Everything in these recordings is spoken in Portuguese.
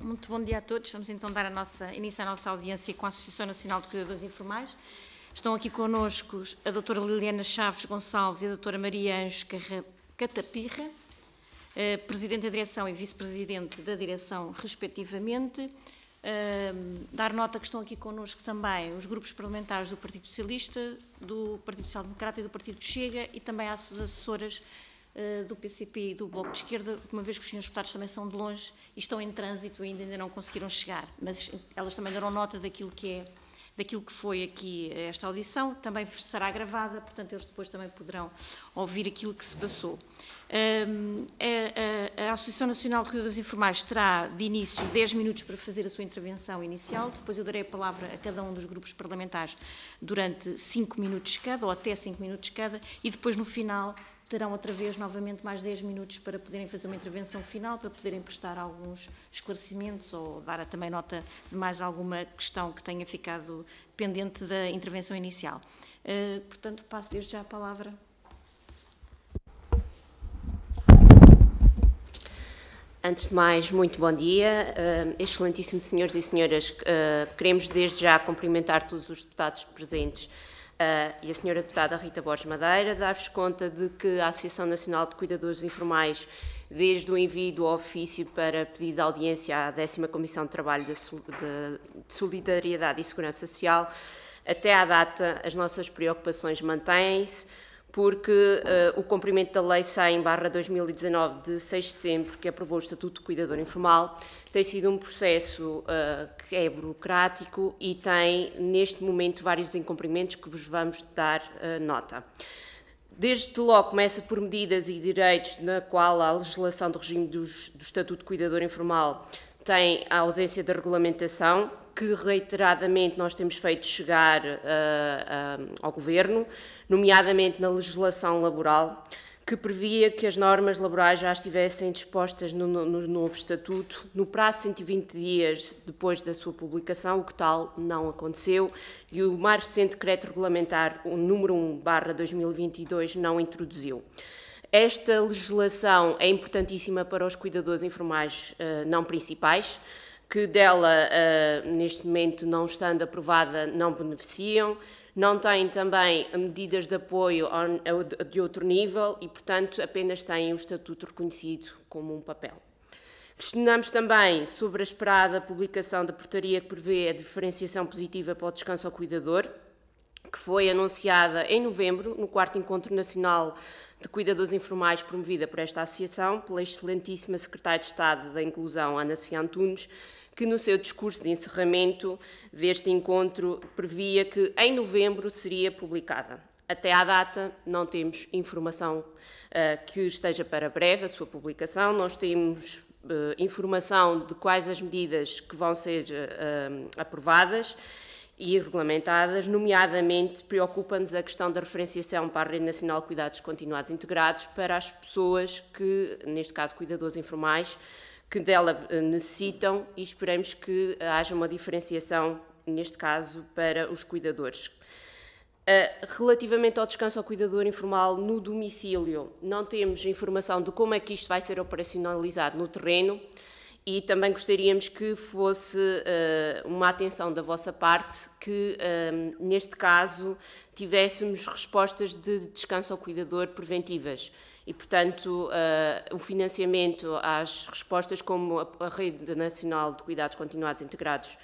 Muito bom dia a todos. Vamos então dar início à nossa audiência com a Associação Nacional de Cuidadores Informais. Estão aqui connosco a doutora Liliana Chaves Gonçalves e a doutora Maria Anjos Catapirra, Presidente da Direção e Vice-Presidente da Direção, respectivamente. Dar nota que estão aqui connosco também os grupos parlamentares do Partido Socialista, do Partido Social Democrata e do Partido Chega e também as assessoras do PCP e do Bloco de Esquerda, uma vez que os senhores deputados também são de longe e estão em trânsito e ainda não conseguiram chegar, mas elas também deram nota daquilo que foi aqui esta audição, também será gravada, portanto eles depois também poderão ouvir aquilo que se passou. A Associação Nacional de Cuidadores Informais terá de início 10 minutos para fazer a sua intervenção inicial, depois eu darei a palavra a cada um dos grupos parlamentares durante 5 minutos cada, ou até 5 minutos cada, e depois no final terão outra vez novamente mais 10 minutos para poderem fazer uma intervenção final, para poderem prestar alguns esclarecimentos ou dar também nota de mais alguma questão que tenha ficado pendente da intervenção inicial. Portanto, passo desde já a palavra. Antes de mais, muito bom dia. Excelentíssimos senhores e senhoras, queremos desde já cumprimentar todos os deputados presentes e a senhora deputada Rita Borges Madeira, dar-vos conta de que a Associação Nacional de Cuidadores Informais, desde o envio do ofício para pedido de audiência à 10ª Comissão de Trabalho de Solidariedade e Segurança Social, até à data as nossas preocupações mantêm-se, porque o cumprimento da Lei 100/2019 de 6 de setembro, que aprovou o Estatuto de Cuidador Informal, tem sido um processo que é burocrático e tem, neste momento, vários incumprimentos que vos vamos dar nota. Desde logo começa por medidas e direitos na qual a legislação do regime do Estatuto de Cuidador Informal tem a ausência de regulamentação, que reiteradamente nós temos feito chegar ao Governo, nomeadamente na legislação laboral, que previa que as normas laborais já estivessem dispostas no novo Estatuto no prazo de 120 dias depois da sua publicação, o que tal não aconteceu, e o mais recente decreto regulamentar, o número 1/2022, não introduziu. Esta legislação é importantíssima para os cuidadores informais não principais, que dela, neste momento, não estando aprovada, não beneficiam, não têm também medidas de apoio de outro nível e, portanto, apenas têm o Estatuto reconhecido como um papel. Questionamos também sobre a esperada publicação da portaria que prevê a diferenciação positiva para o descanso ao cuidador, que foi anunciada em novembro, no 4º Encontro Nacional de Cuidadores Informais, promovida por esta associação, pela excelentíssima Secretária de Estado da Inclusão, Ana Sofia Antunes, que no seu discurso de encerramento deste encontro previa que em novembro seria publicada. Até à data não temos informação que esteja para breve a sua publicação, nós temos informação de quais as medidas que vão ser aprovadas e regulamentadas, nomeadamente preocupa-nos a questão da referenciação para a Rede Nacional de Cuidados Continuados Integrados para as pessoas que, neste caso, cuidadores informais, que dela necessitam e esperamos que haja uma diferenciação, neste caso, para os cuidadores. Relativamente ao descanso ao cuidador informal no domicílio, não temos informação de como é que isto vai ser operacionalizado no terreno e também gostaríamos que fosse uma atenção da vossa parte que, neste caso, tivéssemos respostas de descanso ao cuidador preventivas. E, portanto, o financiamento às respostas como a Rede Nacional de Cuidados Continuados Integrados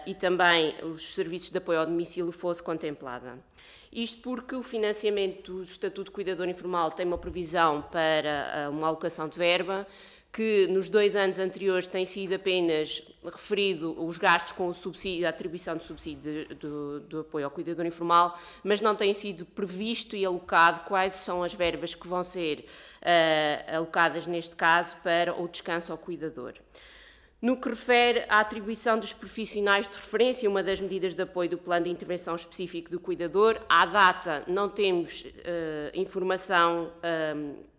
e também os serviços de apoio ao domicílio fosse contemplada. Isto porque o financiamento do Estatuto de Cuidador Informal tem uma previsão para uma alocação de verba, que nos 2 anos anteriores tem sido apenas referido os gastos com o subsídio, a atribuição de subsídio do apoio ao cuidador informal, mas não tem sido previsto e alocado quais são as verbas que vão ser alocadas, neste caso, para o descanso ao cuidador. No que refere à atribuição dos profissionais de referência, uma das medidas de apoio do Plano de Intervenção Específico do Cuidador, à data não temos informação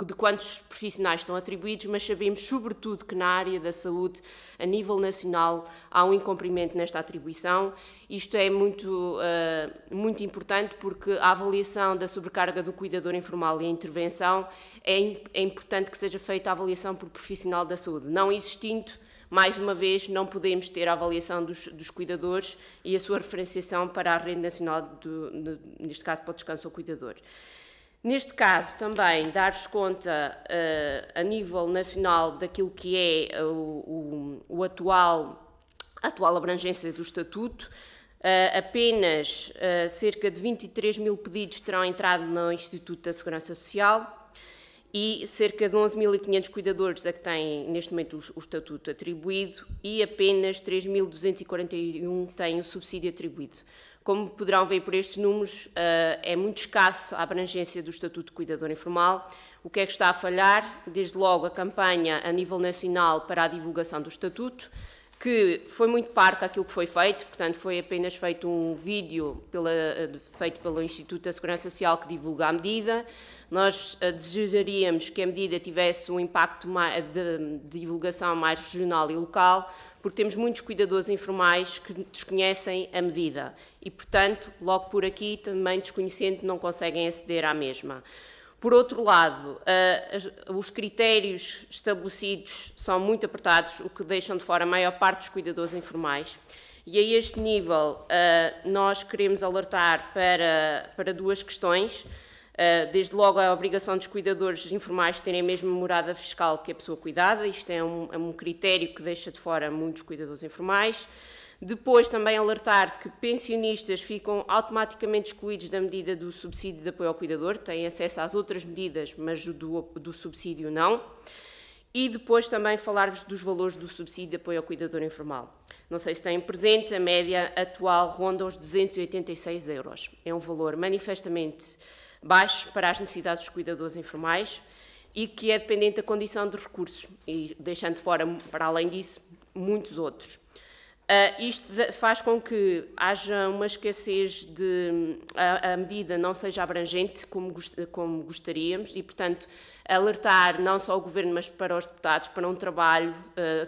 de quantos profissionais estão atribuídos, mas sabemos, sobretudo, que na área da saúde, a nível nacional, há um incumprimento nesta atribuição. Isto é muito importante porque a avaliação da sobrecarga do cuidador informal e a intervenção é importante que seja feita a avaliação por profissional da saúde. Não existindo mais uma vez, não podemos ter a avaliação dos cuidadores e a sua referenciação para a Rede Nacional, neste caso, para o descanso ao cuidador. Neste caso, também, dar-vos conta a nível nacional daquilo que é a atual abrangência do Estatuto. Apenas cerca de 23 mil pedidos terão entrado no Instituto da Segurança Social e cerca de 11.500 cuidadores a que têm, neste momento, o Estatuto atribuído e apenas 3.241 têm o subsídio atribuído. Como poderão ver por estes números, é muito escasso a abrangência do Estatuto de Cuidador Informal. O que é que está a falhar? Desde logo a campanha a nível nacional para a divulgação do Estatuto, que foi muito parca aquilo que foi feito, portanto foi apenas feito um vídeo feito pelo Instituto da Segurança Social que divulga a medida. Nós desejaríamos que a medida tivesse um impacto de divulgação mais regional e local, porque temos muitos cuidadores informais que desconhecem a medida e, portanto, logo por aqui, também desconhecendo, não conseguem aceder à mesma. Por outro lado, os critérios estabelecidos são muito apertados, o que deixam de fora a maior parte dos cuidadores informais. E a este nível, nós queremos alertar para duas questões. Desde logo, a obrigação dos cuidadores informais terem a mesma morada fiscal que a pessoa cuidada. Isto é um critério que deixa de fora muitos cuidadores informais. Depois, também alertar que pensionistas ficam automaticamente excluídos da medida do subsídio de apoio ao cuidador, têm acesso às outras medidas, mas do subsídio não. E depois também falar-vos dos valores do subsídio de apoio ao cuidador informal. Não sei se têm presente, a média atual ronda os 286 €. É um valor manifestamente baixo para as necessidades dos cuidadores informais e que é dependente da condição de recursos, e deixando de fora, para além disso, muitos outros. Isto faz com que haja uma escassez de a medida não seja abrangente como gostaríamos e, portanto, alertar não só o Governo, mas para os deputados, para um trabalho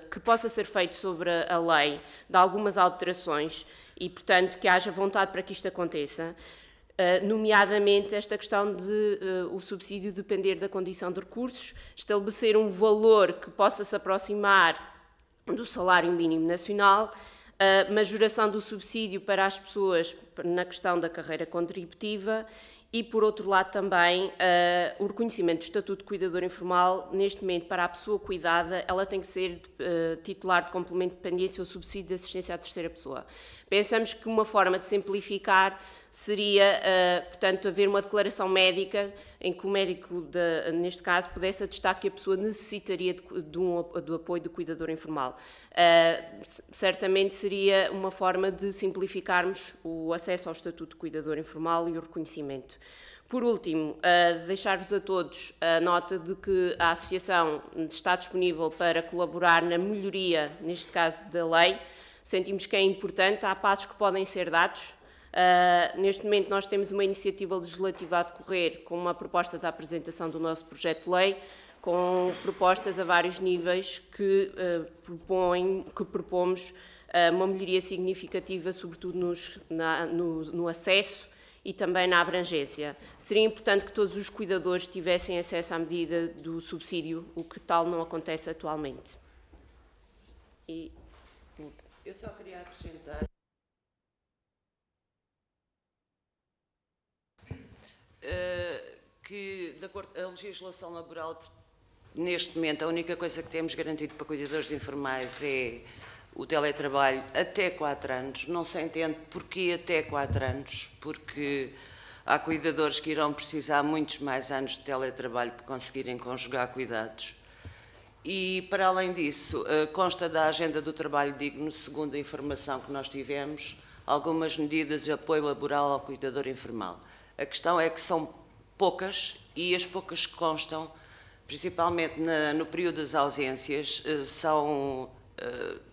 que possa ser feito sobre a lei, de algumas alterações e, portanto, que haja vontade para que isto aconteça, nomeadamente esta questão de o subsídio depender da condição de recursos, estabelecer um valor que possa se aproximar do salário mínimo nacional, a majoração do subsídio para as pessoas na questão da carreira contributiva e, por outro lado, também o reconhecimento do Estatuto de Cuidador Informal. Neste momento, para a pessoa cuidada, ela tem que ser titular de complemento de dependência ou subsídio de assistência à terceira pessoa. Pensamos que uma forma de simplificar seria, portanto, haver uma declaração médica em que o médico, neste caso, pudesse atestar que a pessoa necessitaria do apoio do cuidador informal. Certamente seria uma forma de simplificarmos o acesso ao Estatuto de Cuidador Informal e o reconhecimento. Por último, deixar-vos a todos a nota de que a Associação está disponível para colaborar na melhoria, neste caso, da lei. Sentimos que é importante, há passos que podem ser dados. Neste momento nós temos uma iniciativa legislativa a decorrer com uma proposta da apresentação do nosso projeto de lei, com propostas a vários níveis que propomos uma melhoria significativa, sobretudo no acesso e também na abrangência. Seria importante que todos os cuidadores tivessem acesso à medida do subsídio, o que tal não acontece atualmente. Eu só queria acrescentar que, de acordo com a legislação laboral, neste momento, a única coisa que temos garantido para cuidadores informais é o teletrabalho até 4 anos. Não se entende porquê até 4 anos, porque há cuidadores que irão precisar muitos mais anos de teletrabalho para conseguirem conjugar cuidados. E, para além disso, consta da Agenda do Trabalho Digno, segundo a informação que nós tivemos, algumas medidas de apoio laboral ao cuidador informal. A questão é que são poucas e as poucas que constam, principalmente no período das ausências, são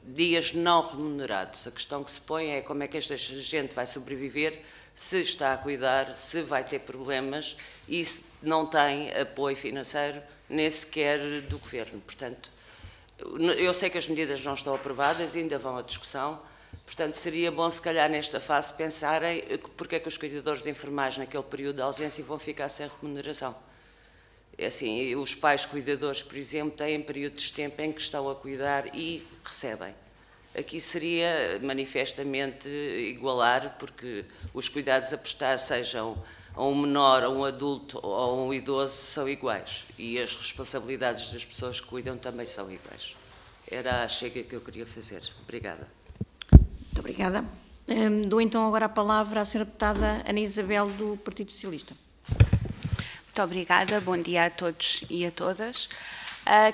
dias não remunerados. A questão que se põe é como é que esta gente vai sobreviver, se está a cuidar, se vai ter problemas e se não tem apoio financeiro, nem sequer do Governo. Portanto, eu sei que as medidas não estão aprovadas, ainda vão à discussão. Portanto, seria bom, se calhar, nesta fase, pensarem porque é que os cuidadores informais naquele período de ausência vão ficar sem remuneração. Assim, os pais cuidadores, por exemplo, têm períodos de tempo em que estão a cuidar e recebem. Aqui seria manifestamente igualar, porque os cuidados a prestar, sejam a um menor, a um adulto ou a um idoso, são iguais. E as responsabilidades das pessoas que cuidam também são iguais. Era a chega que eu queria fazer. Obrigada. Muito obrigada. Dou então agora a palavra à Sra. Deputada Ana Isabel, do Partido Socialista. Muito obrigada. Bom dia a todos e a todas.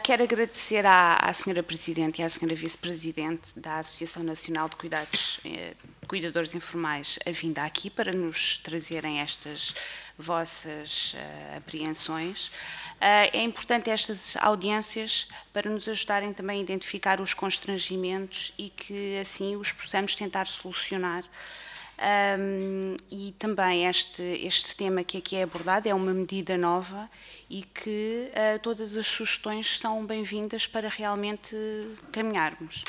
Quero agradecer à Sra. Presidente e à Sra. Vice-Presidente da Associação Nacional de Cuidadores Informais a vinda aqui para nos trazerem estas vossas apreensões. É importante estas audiências para nos ajudarem também a identificar os constrangimentos e que assim os possamos tentar solucionar. E também este tema que aqui é abordado é uma medida nova e que todas as sugestões são bem-vindas para realmente caminharmos.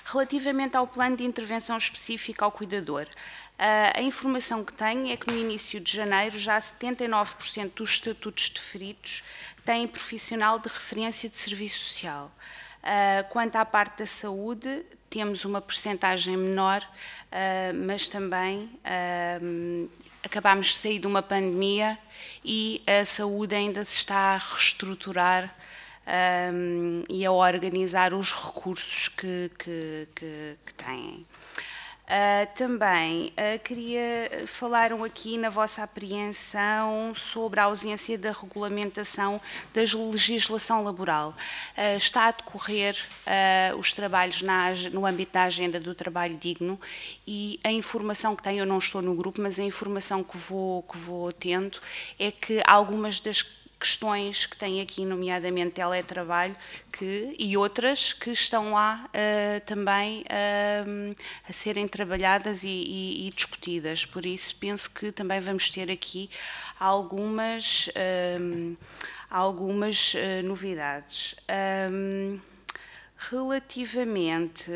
Relativamente ao plano de intervenção específica ao cuidador, a informação que tenho é que no início de janeiro já 79% dos estatutos deferidos têm profissional de referência de serviço social. Quanto à parte da saúde, temos uma percentagem menor, mas também acabámos de sair de uma pandemia e a saúde ainda se está a reestruturar e a organizar os recursos que têm. Também queria falar aqui na vossa apreensão sobre a ausência da regulamentação da legislação laboral. Está a decorrer os trabalhos no âmbito da agenda do trabalho digno e a informação que tenho, eu não estou no grupo, mas a informação que vou tendo é que algumas das questões que tem aqui, nomeadamente teletrabalho, e outras que estão lá também a serem trabalhadas e discutidas. Por isso, penso que também vamos ter aqui algumas novidades. Relativamente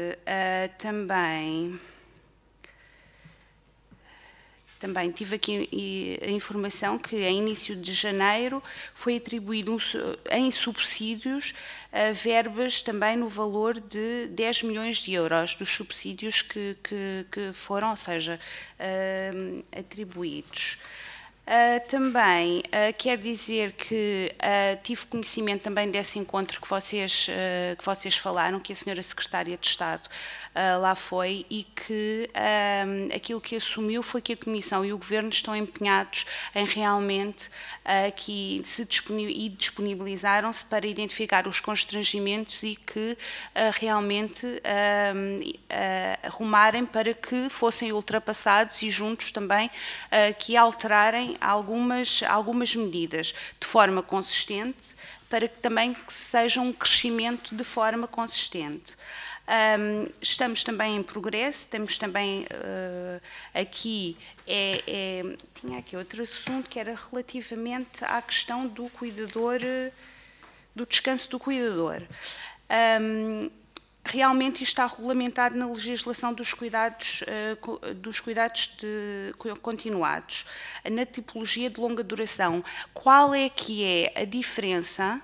Também tive aqui a informação que, em início de janeiro, foi atribuído em subsídios verbas também no valor de 10 milhões de euros dos subsídios que foram, ou seja, atribuídos. Também quero dizer que tive conhecimento também desse encontro que vocês falaram, que a senhora Secretária de Estado lá foi e que aquilo que assumiu foi que a Comissão e o Governo estão empenhados em realmente que disponibilizaram-se para identificar os constrangimentos e que realmente arrumarem para que fossem ultrapassados e juntos também que alterarem algumas medidas de forma consistente para que também seja um crescimento de forma consistente. Estamos também em progresso, temos também aqui, tinha aqui outro assunto que era relativamente à questão do cuidador, do descanso do cuidador. Realmente isto está regulamentado na legislação dos cuidados continuados, na tipologia de longa duração. Qual é que é a diferença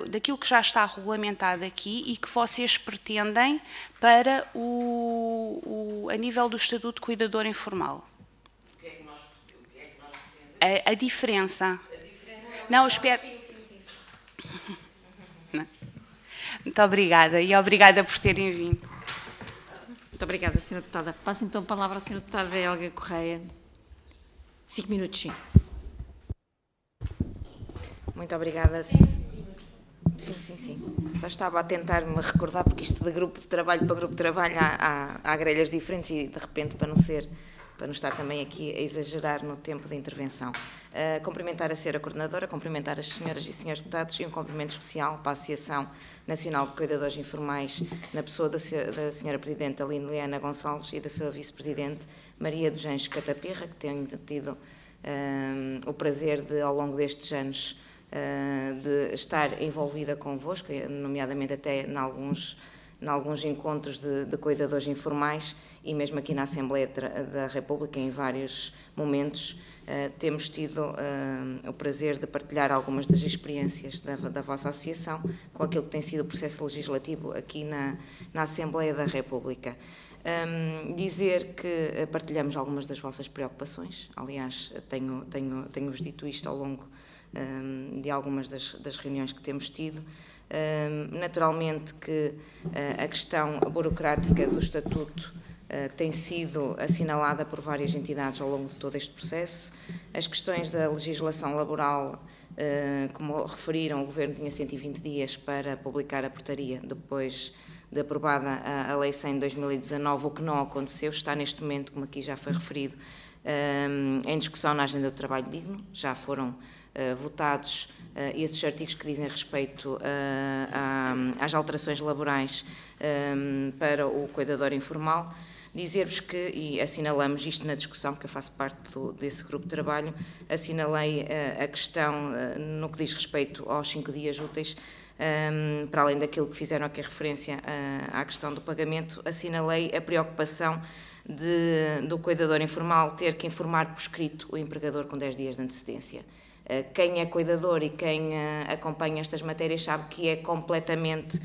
daquilo que já está regulamentado aqui e que vocês pretendem para a nível do Estatuto de Cuidador Informal? O que é que nós pretendemos? A diferença. Não, espera. Muito obrigada e obrigada por terem vindo. Muito obrigada, Sra. Deputada. Passo então a palavra à Sra. Deputada Helga Correia. 5 minutos, sim. Muito obrigada. Sim. Só estava a tentar me recordar, porque isto de grupo de trabalho para grupo de trabalho há grelhas diferentes e, de repente, para não estar também aqui a exagerar no tempo de intervenção. Cumprimentar a Sra. Coordenadora, cumprimentar as senhoras e senhores deputados e um cumprimento especial para a Associação Nacional de Cuidadores Informais, na pessoa da Sra. Presidente Liliana Gonçalves e da sua Vice-Presidente Maria dos Anjos Catapirra, que tenho tido o prazer de, ao longo destes anos, de estar envolvida convosco, nomeadamente até em alguns em alguns encontros de cuidadores informais e mesmo aqui na Assembleia da República, em vários momentos, temos tido o prazer de partilhar algumas das experiências da vossa associação com aquilo que tem sido o processo legislativo aqui na Assembleia da República. Dizer que partilhamos algumas das vossas preocupações, aliás, tenho-vos dito isto ao longo de algumas das reuniões que temos tido. Naturalmente que a questão burocrática do Estatuto tem sido assinalada por várias entidades ao longo de todo este processo. As questões da legislação laboral, como referiram, o Governo tinha 120 dias para publicar a portaria depois de aprovada a Lei 100 de 2019, o que não aconteceu, está neste momento, como aqui já foi referido, em discussão na Agenda do Trabalho Digno. Já foram votados esses artigos que dizem respeito às alterações laborais para o cuidador informal. Dizer-vos que, e assinalamos isto na discussão, que eu faço parte desse grupo de trabalho, assinalei a questão no que diz respeito aos 5 dias úteis, para além daquilo que fizeram aqui referência à questão do pagamento, assinalei a preocupação do cuidador informal ter que informar por escrito o empregador com 10 dias de antecedência. Quem é cuidador e quem acompanha estas matérias sabe que é completamente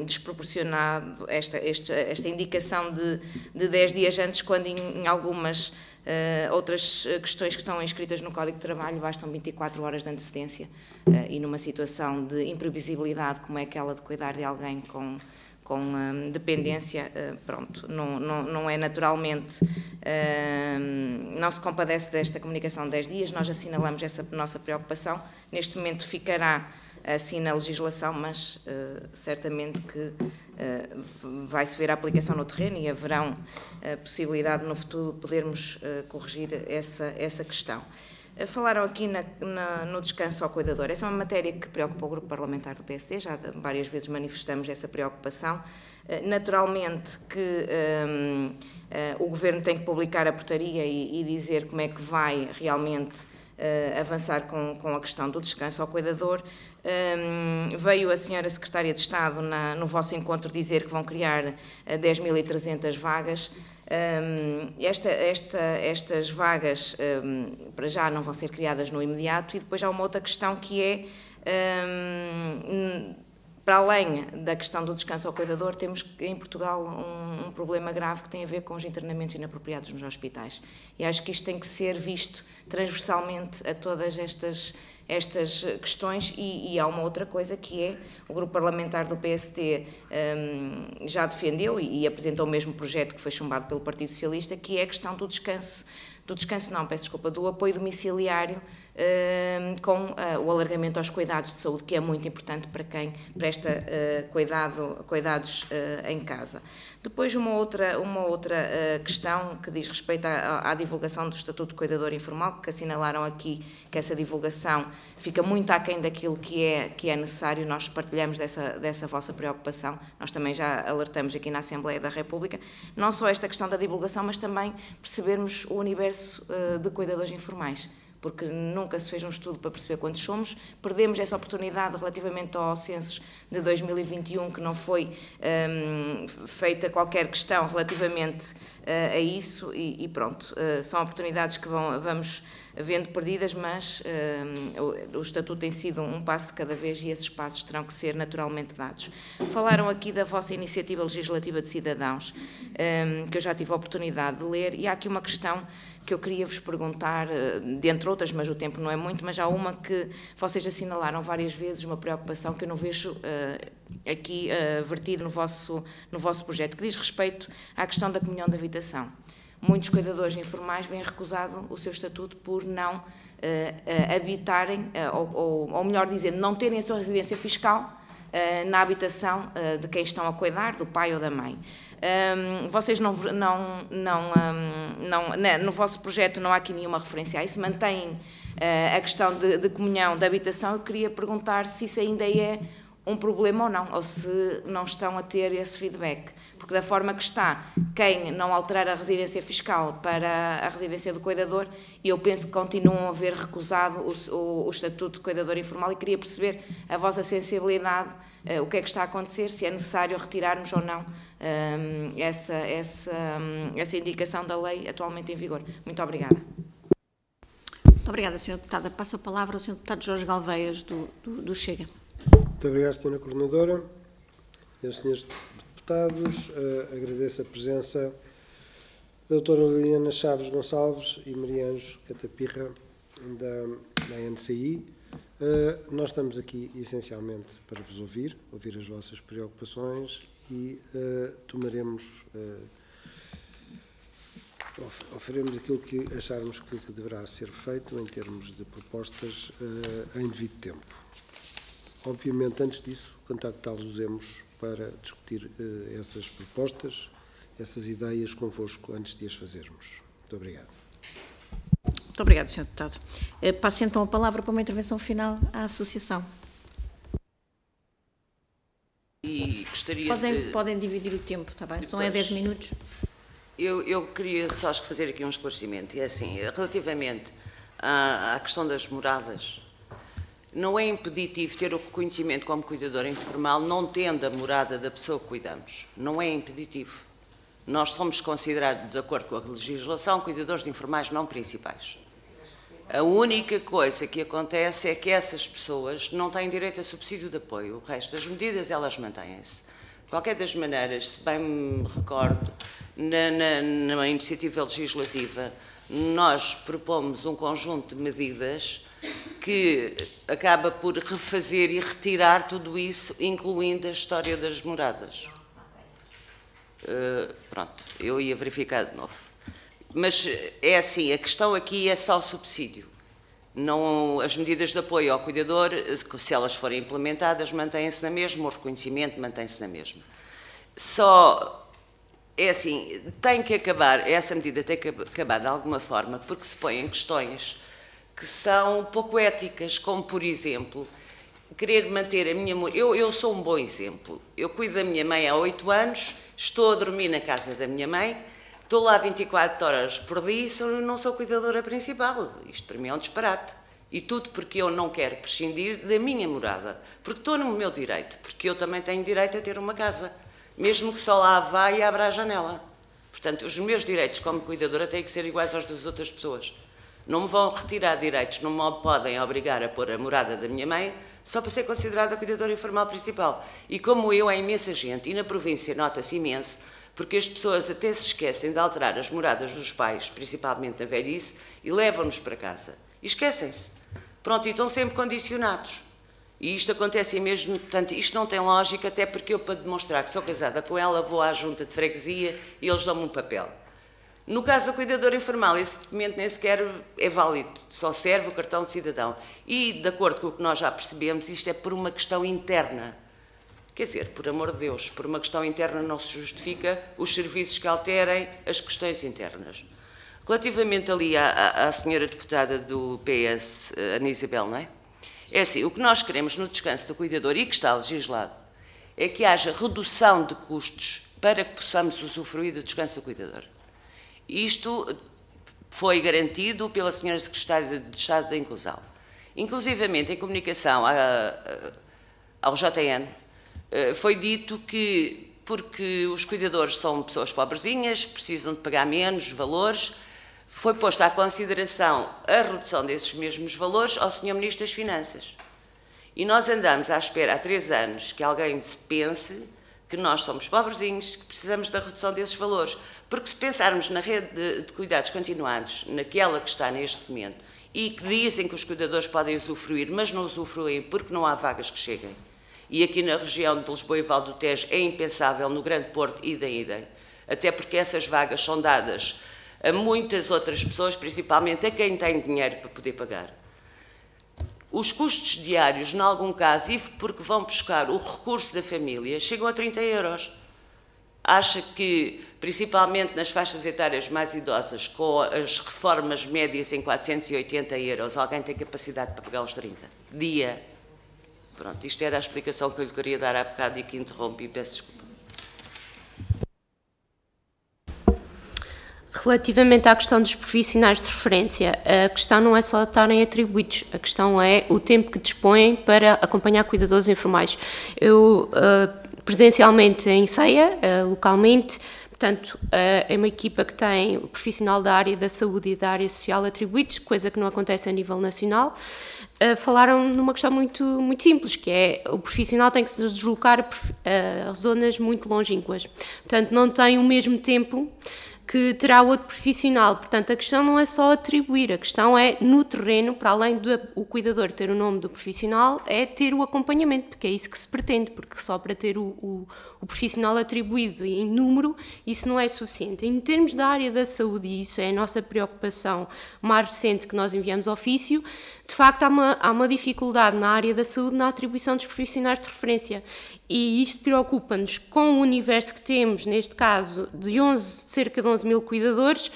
desproporcionado esta indicação de 10 dias antes, quando em algumas outras questões que estão inscritas no Código de Trabalho bastam 24 horas de antecedência, e numa situação de imprevisibilidade como é aquela de cuidar de alguém com dependência, pronto, não é naturalmente, não se compadece desta comunicação de 10 dias, nós assinalamos essa nossa preocupação. Neste momento ficará assim na legislação, mas certamente que vai-se ver a aplicação no terreno e haverão a possibilidade no futuro de podermos corrigir essa questão. Falaram aqui no descanso ao cuidador. Essa é uma matéria que preocupa o Grupo Parlamentar do PSD, já várias vezes manifestamos essa preocupação. Naturalmente que o Governo tem que publicar a portaria e dizer como é que vai realmente avançar com a questão do descanso ao cuidador. Veio a senhora Secretária de Estado no vosso encontro dizer que vão criar 10.300 vagas. Estas vagas para já não vão ser criadas no imediato, e depois há uma outra questão que é, para além da questão do descanso ao cuidador, temos em Portugal um problema grave que tem a ver com os internamentos inapropriados nos hospitais, e acho que isto tem que ser visto transversalmente a todas estas questões. E há uma outra coisa que é, o Grupo Parlamentar do PSD já defendeu e apresentou o mesmo projeto que foi chumbado pelo Partido Socialista, que é a questão do do apoio domiciliário, com o alargamento aos cuidados de saúde, que é muito importante para quem presta cuidados em casa. Depois uma outra questão que diz respeito à divulgação do Estatuto de Cuidador Informal, que assinalaram aqui que essa divulgação fica muito aquém daquilo que é necessário. Nós partilhamos dessa vossa preocupação. Nós também já alertamos aqui na Assembleia da República, não só esta questão da divulgação, mas também percebermos o universo de cuidadores informais, porque nunca se fez um estudo para perceber quantos somos. Perdemos essa oportunidade relativamente ao censo de 2021, que não foi feita qualquer questão relativamente a isso, e pronto, são oportunidades que vamos vendo perdidas, mas o Estatuto tem sido um passo de cada vez, e esses passos terão que ser naturalmente dados. Falaram aqui da vossa iniciativa legislativa de cidadãos, que eu já tive a oportunidade de ler, e há aqui uma questão que eu queria vos perguntar, dentre outras, mas o tempo não é muito, mas há uma que vocês assinalaram várias vezes, uma preocupação que eu não vejo aqui vertida no vosso projeto, que diz respeito à questão da comunhão de habitação. Muitos cuidadores informais vêm recusado o seu estatuto por não habitarem, ou melhor dizendo, não terem a sua residência fiscal na habitação de quem estão a cuidar, do pai ou da mãe. Vocês no vosso projeto não há aqui nenhuma referência a isso, mantêm a questão de comunhão de habitação. Eu queria perguntar se isso ainda é um problema ou não, ou se não estão a ter esse feedback, porque porque da forma que está, quem não alterar a residência fiscal para a residência do cuidador, eu penso que continuam a haver recusado o estatuto de cuidador informal, e queria perceber a vossa sensibilidade, o que é que está a acontecer, se é necessário retirarmos ou não essa indicação da lei atualmente em vigor. Muito obrigada. Muito obrigada, Sra. Deputada. Passo a palavra ao Sr. Deputado Jorge Galveias, do Chega. Muito obrigado, Sra. Coordenadora. Senhores deputados, agradeço a presença da doutora Liliana Chaves Gonçalves e Maria Ângelo Catapirra, da NCI. Nós estamos aqui essencialmente para vos ouvir as vossas preocupações e faremos aquilo que acharmos que deverá ser feito em termos de propostas em devido tempo. Obviamente, antes disso, contactá-los para discutir essas propostas, essas ideias convosco antes de as fazermos. Muito obrigado. Muito obrigado, Sr. Deputado. Passo então a palavra para uma intervenção final à Associação. E gostaria podem dividir o tempo, está bem? São 10 minutos. Eu queria só fazer aqui um esclarecimento. É assim, relativamente à questão das moradas, não é impeditivo ter o reconhecimento como cuidador informal, não tendo a morada da pessoa que cuidamos. Não é impeditivo. Nós somos considerados, de acordo com a legislação, cuidadores informais não principais. A única coisa que acontece é que essas pessoas não têm direito a subsídio de apoio. O resto das medidas, elas mantêm-se. De qualquer das maneiras, se bem me recordo, na iniciativa legislativa, nós propomos um conjunto de medidas que acaba por refazer e retirar tudo isso, incluindo a história das moradas. Pronto, eu ia verificar de novo. Mas é assim, a questão aqui é só o subsídio. Não, as medidas de apoio ao cuidador, se elas forem implementadas, mantêm-se na mesma, o reconhecimento mantém-se na mesma. Só, é assim, tem que acabar, essa medida tem que acabar de alguma forma, porque se põem questões que são pouco éticas, como, por exemplo, querer manter a minha... Eu sou um bom exemplo. Eu cuido da minha mãe há 8 anos, estou a dormir na casa da minha mãe, estou lá 24 horas por dia e não sou cuidadora principal. Isto para mim é um disparate. E tudo porque eu não quero prescindir da minha morada. Porque estou no meu direito. Porque eu também tenho direito a ter uma casa. Mesmo que só lá vá e abra a janela. Portanto, os meus direitos como cuidadora têm que ser iguais aos das outras pessoas. Não me vão retirar direitos, não me podem obrigar a pôr a morada da minha mãe só para ser considerada cuidadora informal principal. E como eu, há imensa gente, e na província nota-se imenso, porque as pessoas até se esquecem de alterar as moradas dos pais, principalmente na velhice, e levam-nos para casa. E esquecem-se. Pronto, e estão sempre condicionados. E isto acontece mesmo, portanto, isto não tem lógica, até porque eu, para demonstrar que sou casada com ela, vou à junta de freguesia e eles dão-me um papel. No caso da cuidadora informal, esse documento nem sequer é válido, só serve o cartão de cidadão. E, de acordo com o que nós já percebemos, isto é por uma questão interna. Quer dizer, por amor de Deus, por uma questão interna não se justifica os serviços que alterem as questões internas. Relativamente ali à senhora deputada do PS, Ana Isabel, não é? É assim, o que nós queremos no descanso do cuidador e que está legislado é que haja redução de custos para que possamos usufruir do descanso do cuidador. Isto foi garantido pela senhora Secretária de Estado da Inclusão. Inclusivamente, em comunicação ao JN, foi dito que, porque os cuidadores são pessoas pobrezinhas, precisam de pagar menos valores, foi posta à consideração a redução desses mesmos valores ao Sr. Ministro das Finanças. E nós andamos à espera há 3 anos que alguém pense que nós somos pobrezinhos, que precisamos da redução desses valores. Porque se pensarmos na rede de cuidados continuados, naquela que está neste momento, e que dizem que os cuidadores podem usufruir, mas não usufruem porque não há vagas que cheguem, e aqui na região de Lisboa e Val do Tejo é impensável, no Grande Porto, idem, até porque essas vagas são dadas a muitas outras pessoas, principalmente a quem tem dinheiro para poder pagar. Os custos diários, em algum caso, e porque vão buscar o recurso da família, chegam a 30 euros. Acha que, principalmente nas faixas etárias mais idosas, com as reformas médias em 480 euros, alguém tem capacidade para pagar os 30? Dia. Pronto, isto era a explicação que eu lhe queria dar há bocado e que interrompi, peço desculpa. Relativamente à questão dos profissionais de referência, a questão não é só estarem atribuídos, a questão é o tempo que dispõem para acompanhar cuidadores informais. Eu, presencialmente em Ceia, localmente, portanto, é uma equipa que tem o profissional da área da saúde e da área social atribuídos, coisa que não acontece a nível nacional. Falaram numa questão muito simples, que é o profissional tem que se deslocar a zonas muito longínquas. Portanto, não tem o mesmo tempo que terá outro profissional. Portanto, a questão não é só atribuir, a questão é, no terreno, para além do o cuidador ter o nome do profissional, é ter o acompanhamento, porque é isso que se pretende, porque só para ter o profissional atribuído em número, isso não é suficiente. Em termos da área da saúde, e isso é a nossa preocupação mais recente que nós enviamos ofício, de facto há uma dificuldade na área da saúde na atribuição dos profissionais de referência. E isto preocupa-nos com o universo que temos, neste caso, de cerca de 11 mil cuidadores.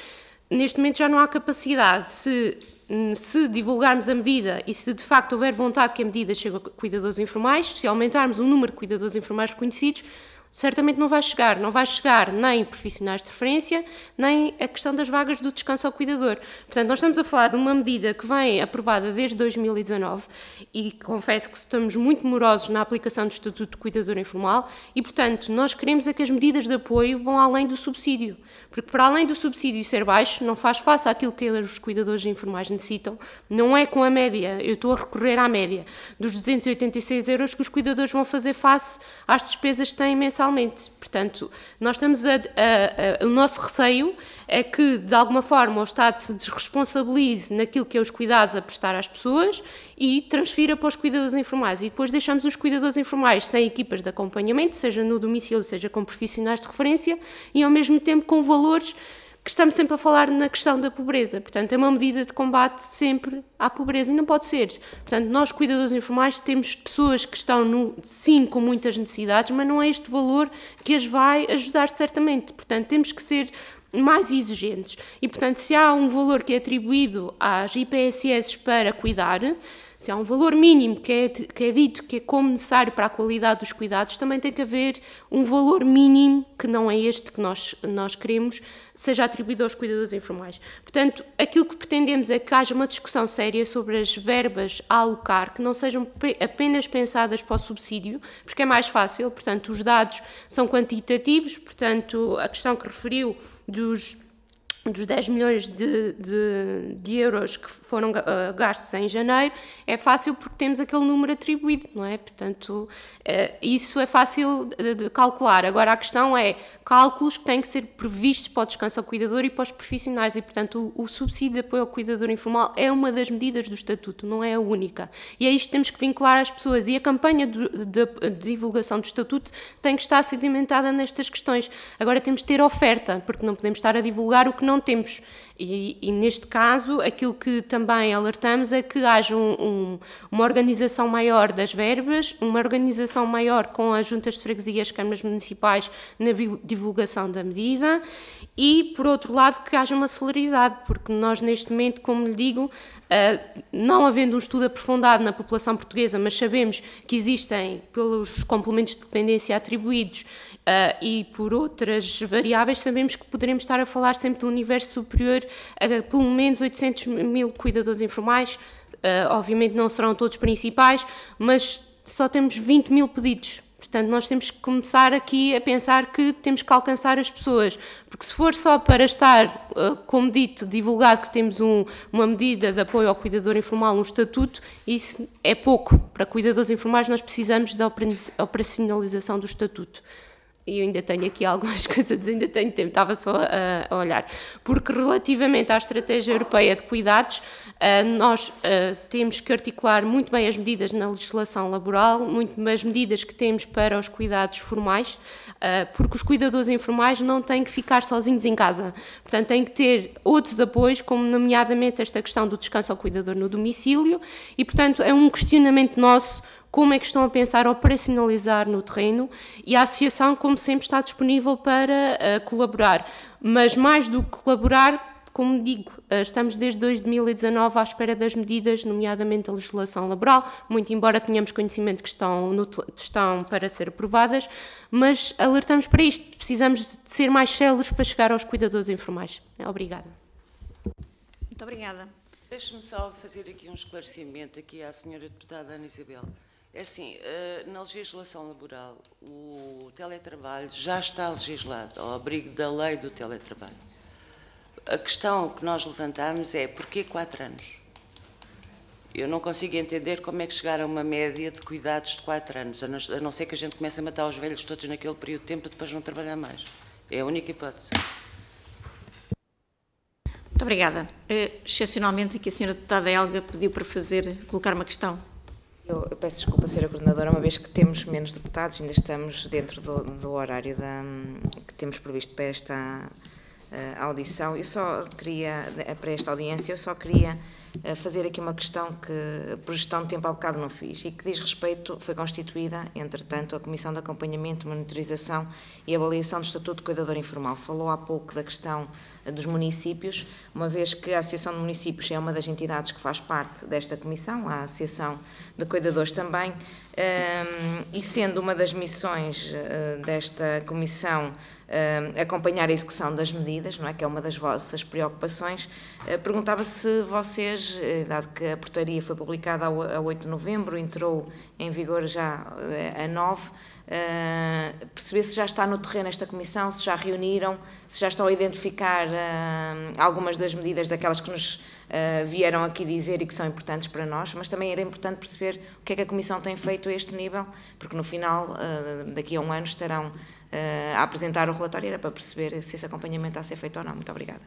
Neste momento já não há capacidade. Se divulgarmos a medida e se de facto houver vontade que a medida chegue a cuidadores informais, se aumentarmos o número de cuidadores informais reconhecidos, certamente não vai chegar nem profissionais de referência, nem a questão das vagas do descanso ao cuidador. Portanto, nós estamos a falar de uma medida que vem aprovada desde 2019 e confesso que estamos muito morosos na aplicação do Estatuto de Cuidador Informal e, portanto, nós queremos é que as medidas de apoio vão além do subsídio, porque para além do subsídio ser baixo, não faz face àquilo que os cuidadores informais necessitam, não é com a média, eu estou a recorrer à média, dos 286 euros que os cuidadores vão fazer face às despesas que têm mensalmente. Portanto, nós estamos o nosso receio é que, de alguma forma, o Estado se desresponsabilize naquilo que é os cuidados a prestar às pessoas e transfira para os cuidadores informais. E depois deixamos os cuidadores informais sem equipas de acompanhamento, seja no domicílio, seja com profissionais de referência, e ao mesmo tempo com valores que estamos sempre a falar na questão da pobreza. Portanto, é uma medida de combate sempre à pobreza e não pode ser. Portanto, nós, cuidadores informais, temos pessoas que estão, sim, com muitas necessidades, mas não é este valor que as vai ajudar certamente. Portanto, temos que ser mais exigentes. E, portanto, se há um valor que é atribuído às IPSS para cuidar, se há um valor mínimo que é dito que é como necessário para a qualidade dos cuidados, também tem que haver um valor mínimo, que não é este que nós queremos, seja atribuído aos cuidadores informais. Portanto, aquilo que pretendemos é que haja uma discussão séria sobre as verbas a alocar, que não sejam apenas pensadas para o subsídio, porque é mais fácil, portanto, os dados são quantitativos, portanto, a questão que referiu dos 10 milhões de euros que foram gastos em janeiro, é fácil porque temos aquele número atribuído, não é? Portanto, isso é fácil de calcular. Agora, a questão é cálculos que têm que ser previstos para o descanso ao cuidador e para os profissionais e, portanto, o subsídio de apoio ao cuidador informal é uma das medidas do Estatuto, não é a única. E é isto que temos que vincular às pessoas e a campanha de divulgação do Estatuto tem que estar sedimentada nestas questões. Agora temos de ter oferta, porque não podemos estar a divulgar o que não temos. E neste caso, aquilo que também alertamos é que haja uma organização maior das verbas, uma organização maior com as juntas de freguesia e as câmaras municipais na divulgação da medida e, por outro lado, que haja uma celeridade, porque nós neste momento, como lhe digo, não havendo um estudo aprofundado na população portuguesa, mas sabemos que existem, pelos complementos de dependência atribuídos e por outras variáveis, sabemos que poderemos estar a falar sempre de um universo superior a pelo menos 800 mil cuidadores informais. Obviamente não serão todos principais, mas só temos 20 mil pedidos. Portanto, nós temos que começar aqui a pensar que temos que alcançar as pessoas, porque se for só para estar, como dito, divulgado que temos uma medida de apoio ao cuidador informal, um estatuto, isso é pouco. Para cuidadores informais nós precisamos da operacionalização do estatuto. E eu ainda tenho aqui algumas coisas a dizer, ainda tenho tempo, estava só a olhar. Porque relativamente à estratégia europeia de cuidados, nós temos que articular muito bem as medidas na legislação laboral, muito bem as medidas que temos para os cuidados formais, porque os cuidadores informais não têm que ficar sozinhos em casa. Portanto, têm que ter outros apoios, como nomeadamente esta questão do descanso ao cuidador no domicílio, e, portanto, é um questionamento nosso como é que estão a pensar operacionalizar no terreno, e a associação, como sempre, está disponível para colaborar. Mas mais do que colaborar, como digo, estamos desde 2019 à espera das medidas, nomeadamente da legislação laboral, muito embora tenhamos conhecimento que estão para ser aprovadas, mas alertamos para isto, precisamos de ser mais céleres para chegar aos cuidadores informais. Obrigada. Muito obrigada. Deixe-me só fazer aqui um esclarecimento aqui à senhora deputada Ana Isabel. É assim, na legislação laboral, o teletrabalho já está legislado, ao abrigo da lei do teletrabalho. A questão que nós levantamos é porquê 4 anos? Eu não consigo entender como é que chegaram a uma média de cuidados de 4 anos, a não ser que a gente comece a matar os velhos todos naquele período de tempo e depois não trabalhar mais. É a única hipótese. Muito obrigada. Excepcionalmente, aqui a senhora deputada Helga pediu para colocar uma questão. Eu peço desculpa, Sra. Coordenadora, uma vez que temos menos deputados, ainda estamos dentro do horário que temos previsto para esta audição. Eu só queria, para esta audiência, fazer aqui uma questão que, por gestão de tempo, há bocado não fiz, e que diz respeito, foi constituída, entretanto, a Comissão de Acompanhamento, Monitorização e Avaliação do Estatuto de Cuidador Informal. Falou há pouco da questão dos municípios, uma vez que a Associação de Municípios é uma das entidades que faz parte desta comissão, a Associação de Cuidadores também, e sendo uma das missões desta comissão acompanhar a execução das medidas, não é, que é uma das vossas preocupações, perguntava se vocês, dado que a portaria foi publicada a 8 de novembro, entrou em vigor já a 9, perceber se já está no terreno esta comissão, se já reuniram, se já estão a identificar algumas das medidas daquelas que nos vieram aqui dizer e que são importantes para nós, mas também era importante perceber o que é que a comissão tem feito a este nível, porque no final, daqui a um ano, estarão a apresentar o relatório, era para perceber se esse acompanhamento está a ser feito ou não. Muito obrigada.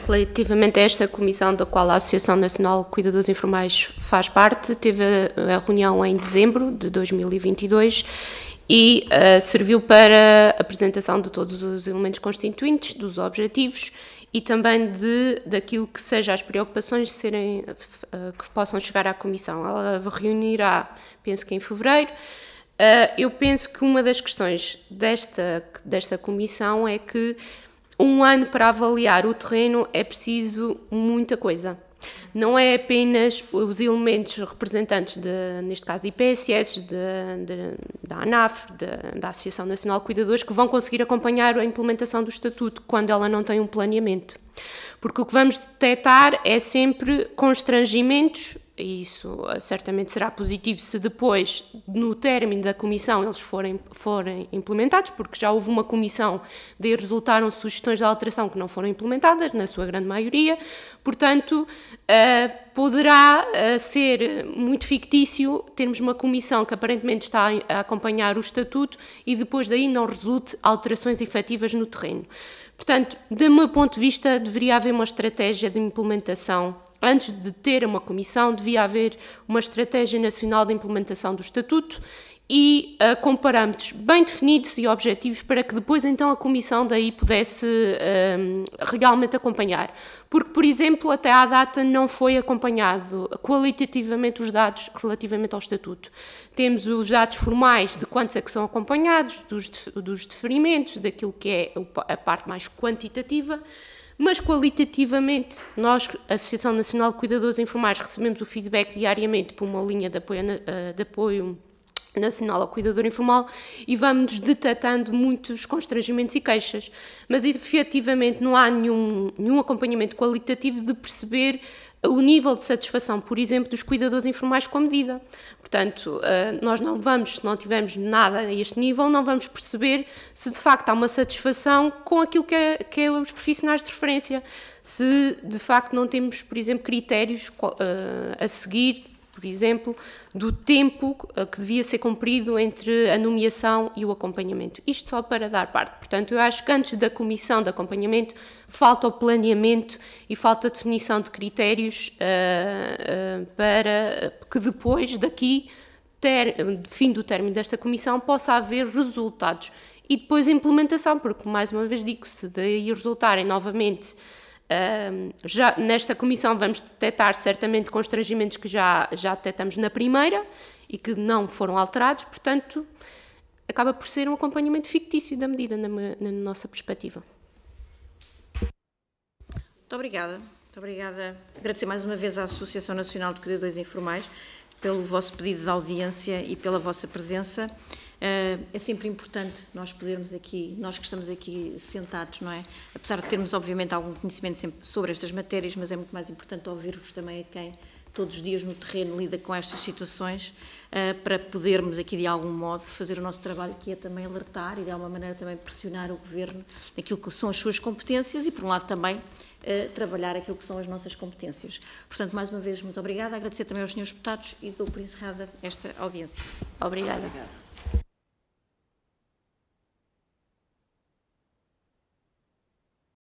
Relativamente a esta comissão da qual a Associação Nacional de Cuidadores Informais faz parte, teve a reunião em dezembro de 2022 e serviu para a apresentação de todos os elementos constituintes, dos objetivos e também daquilo que seja as preocupações que possam chegar à comissão. Ela reunirá, penso que em fevereiro. Eu penso que uma das questões desta comissão é que um ano para avaliar o terreno é preciso muita coisa. Não é apenas os elementos representantes, neste caso, de IPSS, da ANAF, da Associação Nacional de Cuidadores, que vão conseguir acompanhar a implementação do Estatuto quando ela não tem um planeamento. Porque o que vamos detectar é sempre constrangimentos, e isso certamente será positivo se depois, no término da comissão, eles forem implementados, porque já houve uma comissão, daí resultaram sugestões de alteração que não foram implementadas, na sua grande maioria, portanto, poderá ser muito fictício termos uma comissão que aparentemente está a acompanhar o Estatuto e depois daí não resulte alterações efetivas no terreno. Portanto, do meu ponto de vista, deveria haver uma estratégia de implementação. Antes de ter uma comissão, devia haver uma estratégia nacional de implementação do Estatuto e com parâmetros bem definidos e objetivos para que depois então a comissão daí pudesse realmente acompanhar. Porque, por exemplo, até à data não foi acompanhado qualitativamente os dados relativamente ao Estatuto. Temos os dados formais de quantos é que são acompanhados, dos deferimentos, daquilo que é a parte mais quantitativa, mas qualitativamente nós, a Associação Nacional de Cuidadores Informais, recebemos o feedback diariamente por uma linha de apoio nacional ao cuidador informal e vamos detectando muitos constrangimentos e queixas, mas efetivamente não há nenhum acompanhamento qualitativo de perceber o nível de satisfação, por exemplo, dos cuidadores informais com a medida. Portanto, nós não vamos, se não tivermos nada a este nível, não vamos perceber se de facto há uma satisfação com aquilo que é os profissionais de referência, se de facto não temos, por exemplo, critérios a seguir, por exemplo, do tempo que devia ser cumprido entre a nomeação e o acompanhamento. Isto só para dar parte. Portanto, eu acho que antes da comissão de acompanhamento falta o planeamento e falta a definição de critérios para que depois daqui, fim do término desta comissão, possa haver resultados. E depois a implementação, porque mais uma vez digo, se daí resultarem novamente já nesta comissão vamos detectar certamente constrangimentos que já detectamos na primeira e que não foram alterados, portanto, acaba por ser um acompanhamento fictício da medida na nossa perspectiva. Muito obrigada. Muito obrigada. Agradecer mais uma vez à Associação Nacional de Cuidadores Informais pelo vosso pedido de audiência e pela vossa presença. É sempre importante nós podermos aqui, nós que estamos aqui sentados, não é? Apesar de termos, obviamente, algum conhecimento sempre sobre estas matérias, mas é muito mais importante ouvir-vos também a quem todos os dias no terreno lida com estas situações, para podermos aqui, de algum modo, fazer o nosso trabalho, que é também alertar e, de alguma maneira, também pressionar o Governo naquilo que são as suas competências e, por um lado, também trabalhar aquilo que são as nossas competências. Portanto, mais uma vez, muito obrigada. Agradecer também aos senhores deputados e dou por encerrada esta audiência. Obrigada.